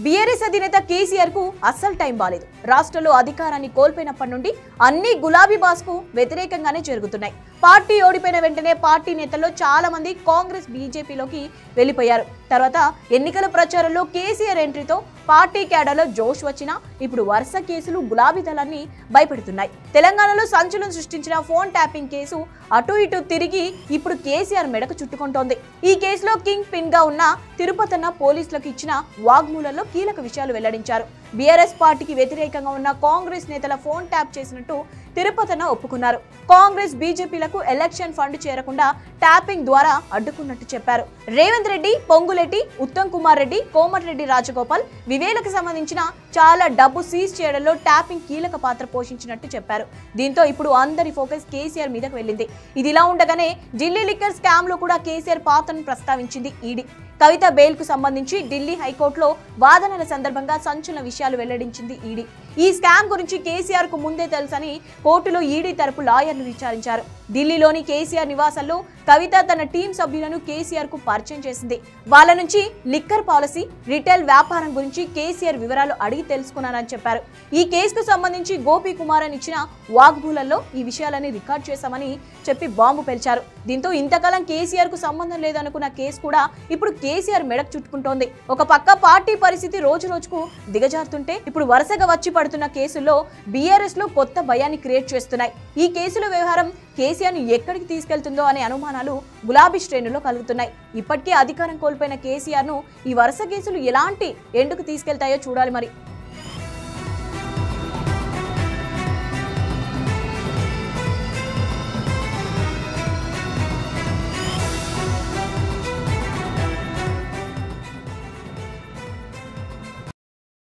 BRS అధినేత కేసీఆర్ కు అస్సలు టైం బాలేదు. రాష్ట్రంలో అధికారాన్ని కోల్పోయినప్పటి నుండి అన్ని గులాబీ బాస్ కు వ్యతిరేకంగానే జరుగుతున్నాయి. పార్టీ ఓడిపోయిన వెంటనే పార్టీ నేతల్లో చాలా మంది కాంగ్రెస్ బీజేపీలోకి వెళ్లిపోయారు. తర్వాత ఎన్నికల ప్రచారంలో కేసీఆర్ ఎంట్రీతో పార్టీ క్యాడర్లో జోష్ వచ్చినా ఇప్పుడు వరుస కేసులు గులాబీ దళాన్ని భయపెడుతున్నాయి. తెలంగాణలో సంచలనం సృష్టించిన ఫోన్ ట్యాపింగ్ కేసు అటు ఇటు తిరిగి ఇప్పుడు కేసీఆర్ మెడకు చుట్టుకుంటోంది. ఈ కేసులో కింగ్ పిన్ గా ఉన్న తిరుపతన్న పోలీసులకు ఇచ్చిన వాగ్మూలంలో కీలక విషయాలు వెల్లడించారు. బీఆర్ఎస్ పార్టీకి వ్యతిరేకంగా ఉన్న కాంగ్రెస్ నేతల ఫోన్ ట్యాప్ చేసినట్టు తిరుపతన్న ఒప్పుకున్నారు. కాంగ్రెస్ బీజేపీలకు ఎలక్షన్ ఫండ్ చేరకుండా ట్యాపింగ్ ద్వారా అడ్డుకున్నట్టు చెప్పారు. రేవంత్ రెడ్డి, పొంగులేటి, ఉత్తమ్ కుమార్ రెడ్డి, కోమటిరెడ్డి రాజగోపాల్, వివేలకు సంబంధించిన చాలా డబ్బు సీజ్ చేయడంలో ట్యాపింగ్ కీలక పాత్ర పోషించినట్టు చెప్పారు. దీంతో ఇప్పుడు అందరి ఫోకస్ కేసీఆర్ మీదకు వెళ్ళింది. ఇదిలా ఉండగానే ఢిల్లీ లిక్కర్ స్కామ్ లో కూడా కేసీఆర్ పాత్రను ప్రస్తావించింది ఈడీ. కవిత బెయిల్ కు సంబంధించి ఢిల్లీ హైకోర్టులో వాదనల సందర్భంగా సంచలన విషయాలు వెల్లడించింది ఈడీ. ఈ స్కామ్ గురించి కేసీఆర్ కు ముందే తెలుసని కోర్టులో ఈడీ తరపు లాయర్లు విచారించారు. ఢిల్లీలోని కేసీఆర్ నివాసంలో కవిత తన టీం సభ్యులను కేసీఆర్ కు పరిచయం చేసింది. వాళ్ళ నుంచి లిక్కర్ పాలసీ, రిటైల్ వ్యాపారం గురించి కేసీఆర్ వివరాలు అడిగి తెలుసుకున్నానని చెప్పారు. ఈ కేసుకు సంబంధించి గోపీ కుమార్ అని ఇచ్చిన వాగ్మూలంలో ఈ విషయాలని రికార్డ్ చేశామని చెప్పి బాంబు పేల్చారు. దీంతో ఇంతకాలం కేసీఆర్ కు సంబంధం లేదనుకున్న కేసు కూడా ఇప్పుడు కేసీఆర్ మెడకు చుట్టుకుంటోంది. ఒక పక్క పార్టీ పరిస్థితి రోజు రోజుకు దిగజారుతుంటే ఇప్పుడు వరుసగా వచ్చి పడుతున్న కేసుల్లో బీఆర్ఎస్ లో కొత్త భయాన్ని క్రియేట్ చేస్తున్నాయి. ఈ కేసుల వ్యవహారం కేసీఆర్ ను ఎక్కడికి తీసుకెళ్తుందో అనే అనుమానాలు గులాబీ శ్రేణుల్లో కలుగుతున్నాయి. ఇప్పటికే అధికారం కోల్పోయిన కేసీఆర్ ను ఈ వరుస కేసులు ఎలాంటి ఎండుకు తీసుకెళ్తాయో చూడాలి మరి.